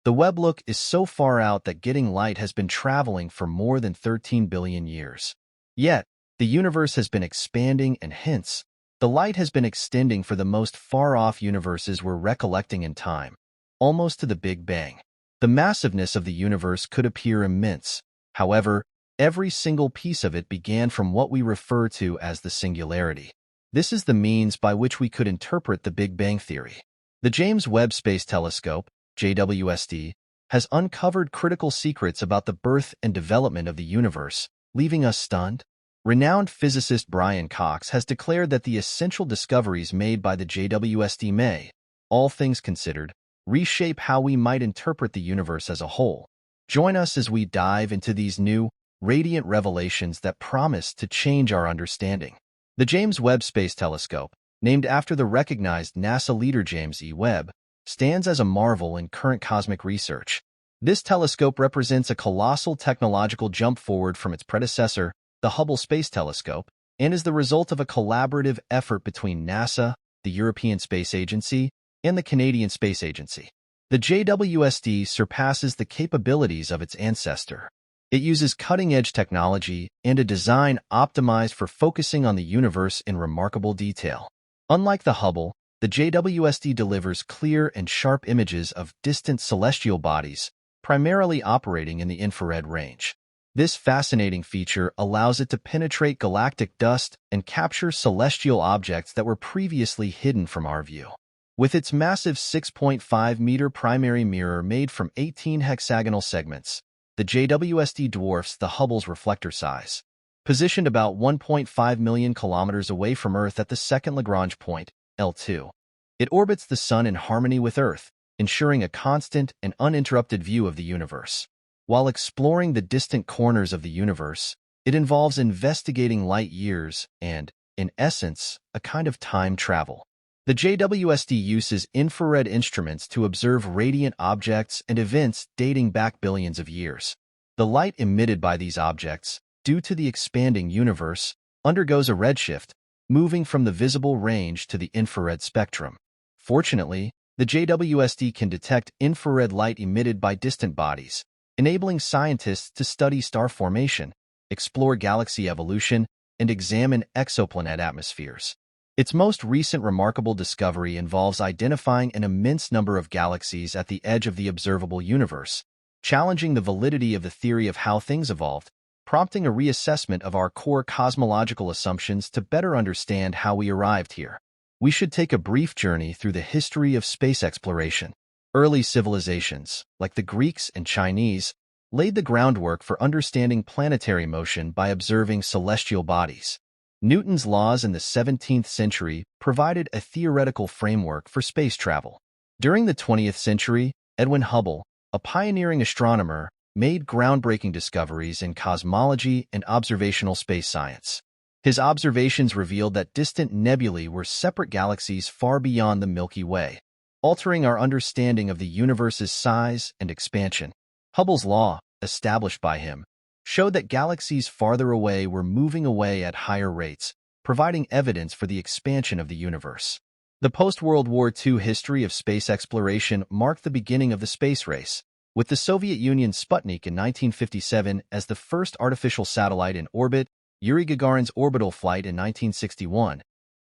The Webb look is so far out that getting light has been traveling for more than 13 billion years. Yet, the universe has been expanding and hence, the light has been extending for the most far-off universes we're recollecting in time, almost to the Big Bang. The massiveness of the universe could appear immense. However, every single piece of it began from what we refer to as the singularity. This is the means by which we could interpret the Big Bang theory. The James Webb Space Telescope, JWST, has uncovered critical secrets about the birth and development of the universe, leaving us stunned. Renowned physicist Brian Cox has declared that the essential discoveries made by the JWST may, all things considered, reshape how we might interpret the universe as a whole. Join us as we dive into these new, radiant revelations that promise to change our understanding. The James Webb Space Telescope, named after the recognized NASA leader James E. Webb, stands as a marvel in current cosmic research. This telescope represents a colossal technological jump forward from its predecessor, the Hubble Space Telescope, and is the result of a collaborative effort between NASA, the European Space Agency, and the Canadian Space Agency. The JWST surpasses the capabilities of its ancestor. It uses cutting-edge technology and a design optimized for focusing on the universe in remarkable detail. Unlike the Hubble, the JWST delivers clear and sharp images of distant celestial bodies, primarily operating in the infrared range. This fascinating feature allows it to penetrate galactic dust and capture celestial objects that were previously hidden from our view. With its massive 6.5-meter primary mirror made from 18 hexagonal segments, the JWST dwarfs the Hubble's reflector size. Positioned about 1.5 million kilometers away from Earth at the second Lagrange point, L2, it orbits the Sun in harmony with Earth, ensuring a constant and uninterrupted view of the universe. While exploring the distant corners of the universe, it involves investigating light years and, in essence, a kind of time travel. The JWST uses infrared instruments to observe radiant objects and events dating back billions of years. The light emitted by these objects, due to the expanding universe, undergoes a redshift, moving from the visible range to the infrared spectrum. Fortunately, the JWST can detect infrared light emitted by distant bodies, enabling scientists to study star formation, explore galaxy evolution, and examine exoplanet atmospheres. Its most recent remarkable discovery involves identifying an immense number of galaxies at the edge of the observable universe, challenging the validity of the theory of how things evolved, prompting a reassessment of our core cosmological assumptions to better understand how we arrived here. We should take a brief journey through the history of space exploration. Early civilizations, like the Greeks and Chinese, laid the groundwork for understanding planetary motion by observing celestial bodies. Newton's laws in the 17th century provided a theoretical framework for space travel. During the 20th century, Edwin Hubble, a pioneering astronomer, made groundbreaking discoveries in cosmology and observational space science. His observations revealed that distant nebulae were separate galaxies far beyond the Milky Way, altering our understanding of the universe's size and expansion. Hubble's law, established by him, showed that galaxies farther away were moving away at higher rates, providing evidence for the expansion of the universe. The post-World War II history of space exploration marked the beginning of the space race, with the Soviet Union's Sputnik in 1957 as the first artificial satellite in orbit, Yuri Gagarin's orbital flight in 1961,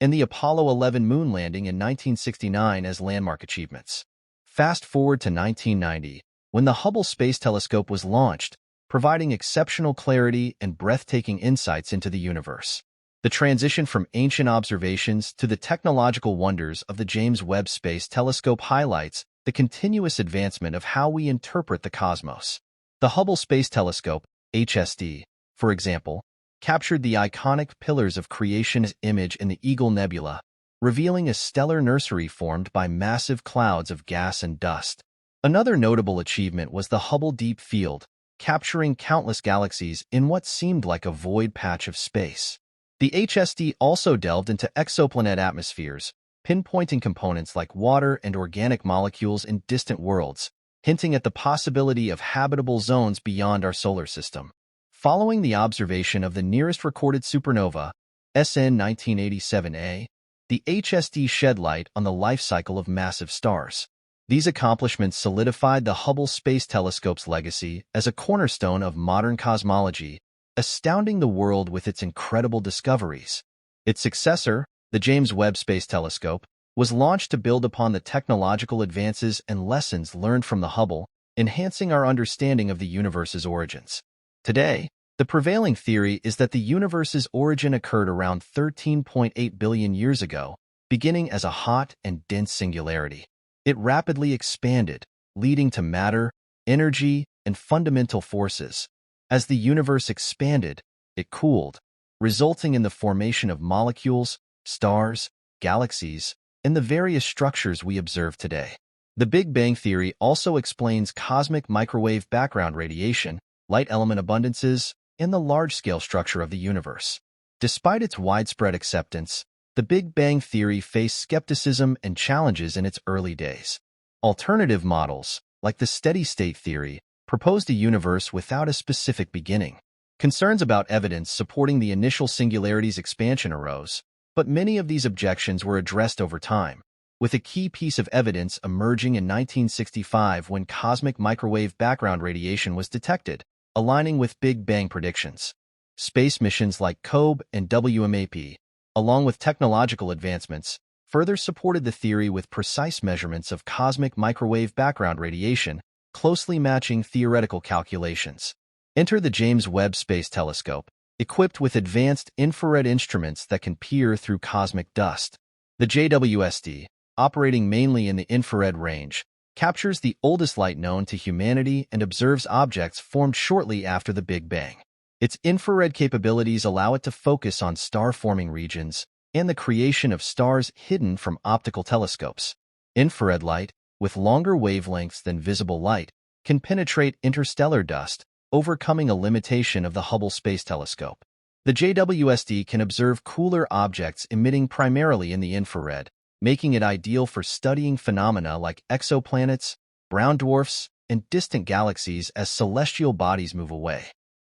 and the Apollo 11 moon landing in 1969 as landmark achievements. Fast forward to 1990, when the Hubble Space Telescope was launched, providing exceptional clarity and breathtaking insights into the universe. The transition from ancient observations to the technological wonders of the James Webb Space Telescope highlights the continuous advancement of how we interpret the cosmos. The Hubble Space Telescope, HST, for example, captured the iconic Pillars of Creation's image in the Eagle Nebula, revealing a stellar nursery formed by massive clouds of gas and dust. Another notable achievement was the Hubble Deep Field, capturing countless galaxies in what seemed like a void patch of space. The HST also delved into exoplanet atmospheres, pinpointing components like water and organic molecules in distant worlds, hinting at the possibility of habitable zones beyond our solar system. Following the observation of the nearest recorded supernova, SN 1987A, the HST shed light on the life cycle of massive stars. These accomplishments solidified the Hubble Space Telescope's legacy as a cornerstone of modern cosmology, astounding the world with its incredible discoveries. Its successor, the James Webb Space Telescope, was launched to build upon the technological advances and lessons learned from the Hubble, enhancing our understanding of the universe's origins. Today, the prevailing theory is that the universe's origin occurred around 13.8 billion years ago, beginning as a hot and dense singularity. It rapidly expanded, leading to matter, energy, and fundamental forces. As the universe expanded, it cooled, resulting in the formation of molecules, stars, galaxies, and the various structures we observe today. The Big Bang Theory also explains cosmic microwave background radiation, light element abundances, and the large-scale structure of the universe. Despite its widespread acceptance, the Big Bang Theory faced skepticism and challenges in its early days. Alternative models, like the steady-state theory, proposed a universe without a specific beginning. Concerns about evidence supporting the initial singularity's expansion arose, but many of these objections were addressed over time, with a key piece of evidence emerging in 1965 when cosmic microwave background radiation was detected, aligning with Big Bang predictions. Space missions like COBE and WMAP, along with technological advancements, further supported the theory with precise measurements of cosmic microwave background radiation, closely matching theoretical calculations. Enter the James Webb Space Telescope, equipped with advanced infrared instruments that can peer through cosmic dust. The JWST, operating mainly in the infrared range, captures the oldest light known to humanity and observes objects formed shortly after the Big Bang. Its infrared capabilities allow it to focus on star-forming regions and the creation of stars hidden from optical telescopes. Infrared light, with longer wavelengths than visible light, can penetrate interstellar dust, overcoming a limitation of the Hubble Space Telescope. The JWST can observe cooler objects emitting primarily in the infrared, making it ideal for studying phenomena like exoplanets, brown dwarfs, and distant galaxies as celestial bodies move away.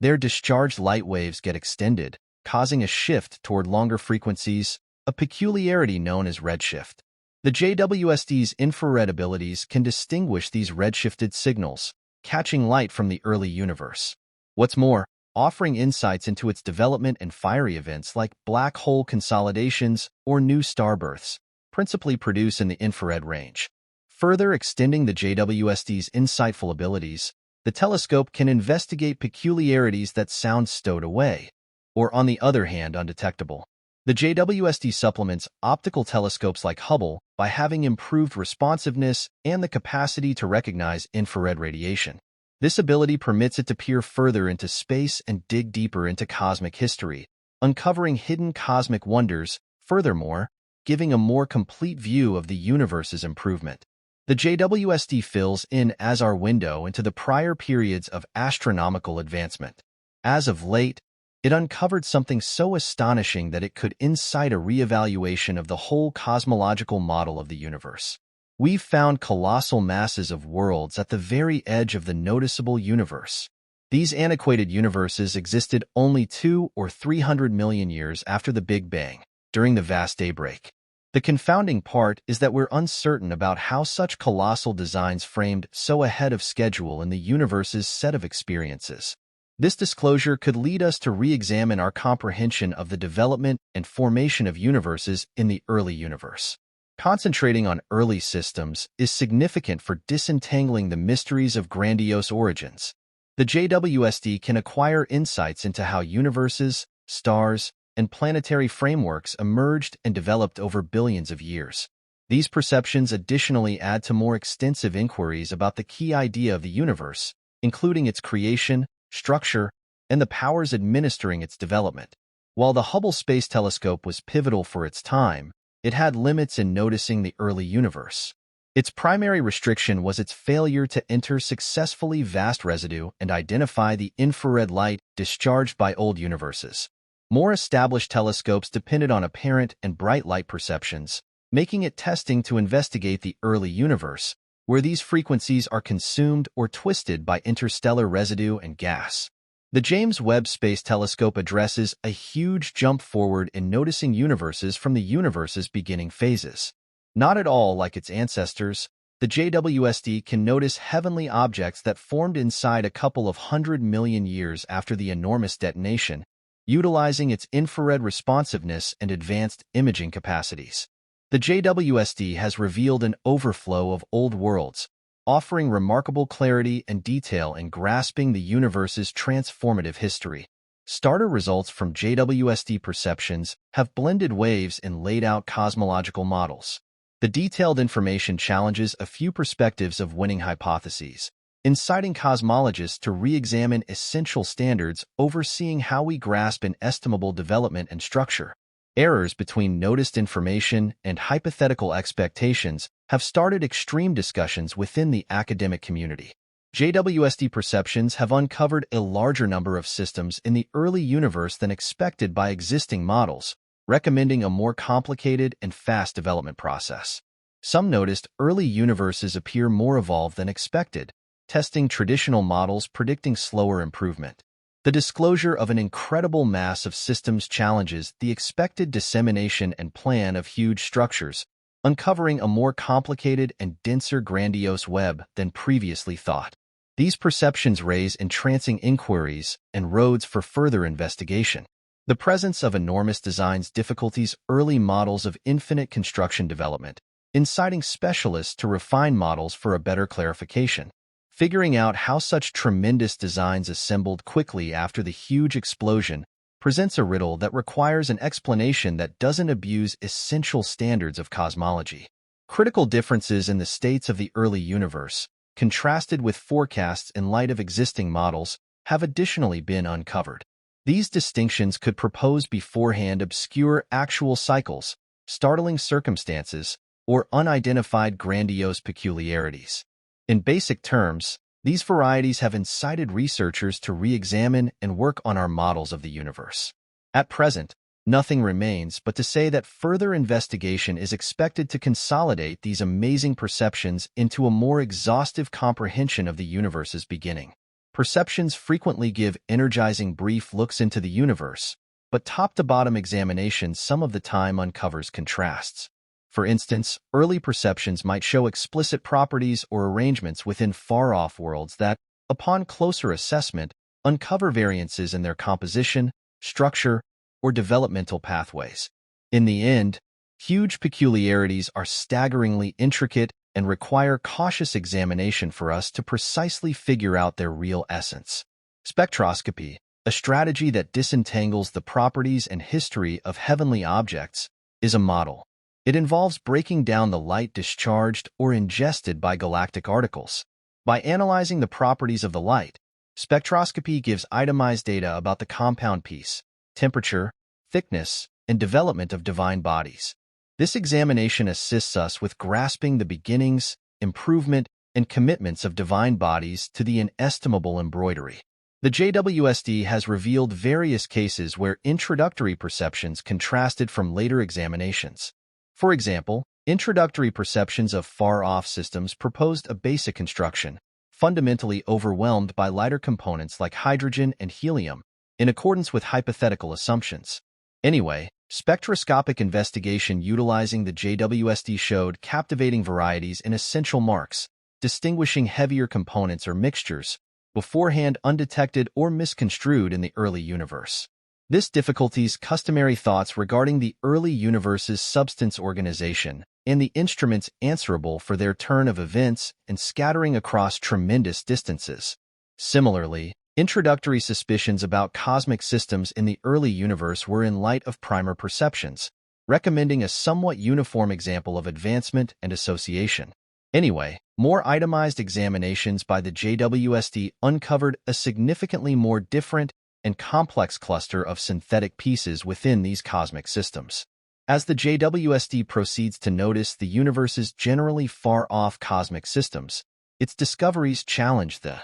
Their discharged light waves get extended, causing a shift toward longer frequencies, a peculiarity known as redshift. The JWST's infrared abilities can distinguish these redshifted signals, catching light from the early universe. What's more, offering insights into its development and fiery events like black hole consolidations or new starbirths, principally produced in the infrared range. Further extending the JWST's insightful abilities, the telescope can investigate peculiarities that sound stowed away, or on the other hand undetectable. The JWST supplements optical telescopes like Hubble by having improved responsiveness and the capacity to recognize infrared radiation. This ability permits it to peer further into space and dig deeper into cosmic history, uncovering hidden cosmic wonders, furthermore, giving a more complete view of the universe's improvement. The JWST fills in as our window into the prior periods of astronomical advancement. As of late, it uncovered something so astonishing that it could incite a reevaluation of the whole cosmological model of the universe. We've found colossal masses of worlds at the very edge of the noticeable universe. These antiquated universes existed only 200 or 300 million years after the Big Bang, during the vast daybreak. The confounding part is that we're uncertain about how such colossal designs framed so ahead of schedule in the universe's set of experiences. This disclosure could lead us to re-examine our comprehension of the development and formation of universes in the early universe. Concentrating on early systems is significant for disentangling the mysteries of grandiose origins. The JWST can acquire insights into how universes, stars, and planetary frameworks emerged and developed over billions of years. These perceptions additionally add to more extensive inquiries about the key idea of the universe, including its creation, structure, and the powers administering its development. While the Hubble Space Telescope was pivotal for its time, it had limits in noticing the early universe. Its primary restriction was its failure to enter successfully vast residue and identify the infrared light discharged by old universes. More established telescopes depended on apparent and bright light perceptions, making it testing to investigate the early universe, where these frequencies are consumed or twisted by interstellar residue and gas. The James Webb Space Telescope addresses a huge jump forward in noticing universes from the universe's beginning phases. Not at all like its ancestors, the JWST can notice heavenly objects that formed inside a couple of 100 million years after the enormous detonation, utilizing its infrared responsiveness and advanced imaging capacities. The JWST has revealed an overflow of old worlds, offering remarkable clarity and detail in grasping the universe's transformative history. Starter results from JWST perceptions have blended waves in laid-out cosmological models. The detailed information challenges a few perspectives of winning hypotheses, inciting cosmologists to re-examine essential standards overseeing how we grasp inestimable development and structure. Errors between noticed information and hypothetical expectations have started extreme discussions within the academic community. JWST perceptions have uncovered a larger number of systems in the early universe than expected by existing models, recommending a more complicated and fast development process. Some noticed early universes appear more evolved than expected, testing traditional models predicting slower improvement. The disclosure of an incredible mass of systems challenges the expected dissemination and plan of huge structures, uncovering a more complicated and denser grandiose web than previously thought. These perceptions raise entrancing inquiries and roads for further investigation. The presence of enormous designs difficulties early models of infinite construction development, inciting specialists to refine models for a better clarification. Figuring out how such tremendous designs assembled quickly after the huge explosion presents a riddle that requires an explanation that doesn't abuse essential standards of cosmology. Critical differences in the states of the early universe, contrasted with forecasts in light of existing models, have additionally been uncovered. These distinctions could propose beforehand obscure actual cycles, startling circumstances, or unidentified grandiose peculiarities. In basic terms, these varieties have incited researchers to re-examine and work on our models of the universe. At present, nothing remains but to say that further investigation is expected to consolidate these amazing perceptions into a more exhaustive comprehension of the universe's beginning. Perceptions frequently give energizing brief looks into the universe, but top-to-bottom examination some of the time uncovers contrasts. For instance, early perceptions might show explicit properties or arrangements within far-off worlds that, upon closer assessment, uncover variances in their composition, structure, or developmental pathways. In the end, huge peculiarities are staggeringly intricate and require cautious examination for us to precisely figure out their real essence. Spectroscopy, a strategy that disentangles the properties and history of heavenly objects, is a model. It involves breaking down the light discharged or ingested by galactic particles. By analyzing the properties of the light, spectroscopy gives itemized data about the compound piece, temperature, thickness, and development of divine bodies. This examination assists us with grasping the beginnings, improvement, and commitments of divine bodies to the inestimable embroidery. The JWST has revealed various cases where introductory perceptions contrasted from later examinations. For example, introductory perceptions of far-off systems proposed a basic construction, fundamentally overwhelmed by lighter components like hydrogen and helium, in accordance with hypothetical assumptions. Anyway, spectroscopic investigation utilizing the JWST showed captivating varieties in essential marks, distinguishing heavier components or mixtures, beforehand undetected or misconstrued in the early universe. This difficulties customary thoughts regarding the early universe's substance organization and the instruments answerable for their turn of events and scattering across tremendous distances. Similarly, introductory suspicions about cosmic systems in the early universe were in light of primer perceptions, recommending a somewhat uniform example of advancement and association. Anyway, more itemized examinations by the JWST uncovered a significantly more different and complex cluster of synthetic pieces within these cosmic systems. As the JWST proceeds to notice the universe's generally far-off cosmic systems, its discoveries challenge the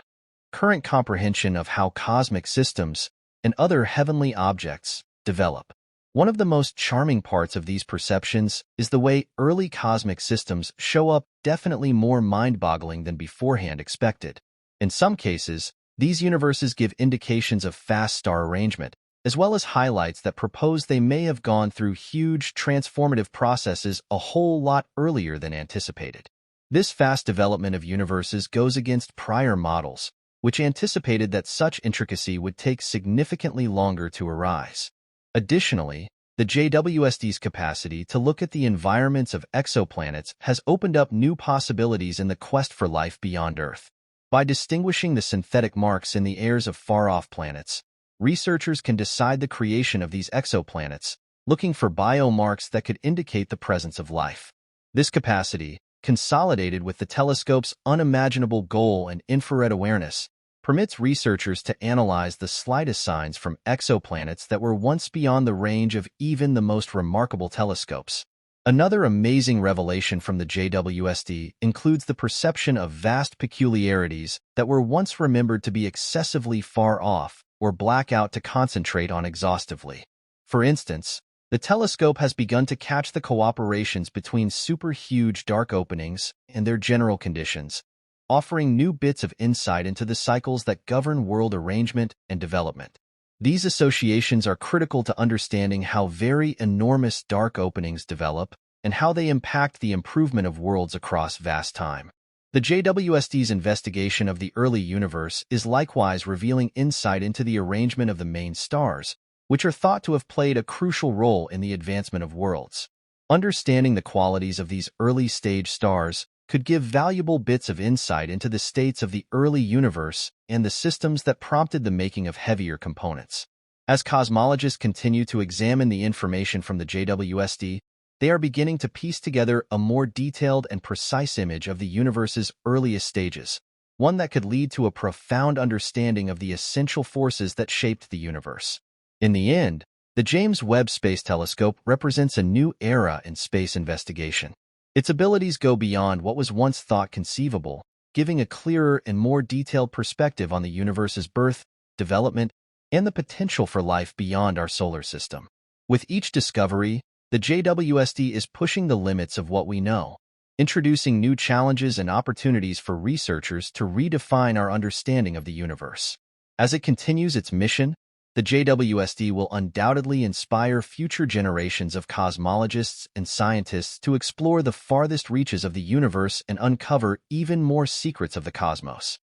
current comprehension of how cosmic systems and other heavenly objects develop. One of the most charming parts of these perceptions is the way early cosmic systems show up definitely more mind-boggling than beforehand expected. In some cases, these universes give indications of fast star arrangement, as well as highlights that propose they may have gone through huge transformative processes a whole lot earlier than anticipated. This fast development of universes goes against prior models, which anticipated that such intricacy would take significantly longer to arise. Additionally, the JWST's capacity to look at the environments of exoplanets has opened up new possibilities in the quest for life beyond Earth. By distinguishing the synthetic marks in the airs of far-off planets, researchers can decide the creation of these exoplanets, looking for biomarks that could indicate the presence of life. This capacity, consolidated with the telescope's unimaginable goal and infrared awareness, permits researchers to analyze the slightest signs from exoplanets that were once beyond the range of even the most remarkable telescopes. Another amazing revelation from the JWST includes the perception of vast peculiarities that were once remembered to be excessively far off or black out to concentrate on exhaustively. For instance, the telescope has begun to catch the cooperations between superhuge dark openings and their general conditions, offering new bits of insight into the cycles that govern world arrangement and development. These associations are critical to understanding how very enormous dark openings develop and how they impact the improvement of worlds across vast time. The JWST's investigation of the early universe is likewise revealing insight into the arrangement of the main stars, which are thought to have played a crucial role in the advancement of worlds. Understanding the qualities of these early-stage stars could give valuable bits of insight into the states of the early universe and the systems that prompted the making of heavier components. As cosmologists continue to examine the information from the JWST, they are beginning to piece together a more detailed and precise image of the universe's earliest stages, one that could lead to a profound understanding of the essential forces that shaped the universe. In the end, the James Webb Space Telescope represents a new era in space investigation. Its abilities go beyond what was once thought conceivable, giving a clearer and more detailed perspective on the universe's birth, development, and the potential for life beyond our solar system. With each discovery, the JWST is pushing the limits of what we know, introducing new challenges and opportunities for researchers to redefine our understanding of the universe. As it continues its mission, the JWST will undoubtedly inspire future generations of cosmologists and scientists to explore the farthest reaches of the universe and uncover even more secrets of the cosmos.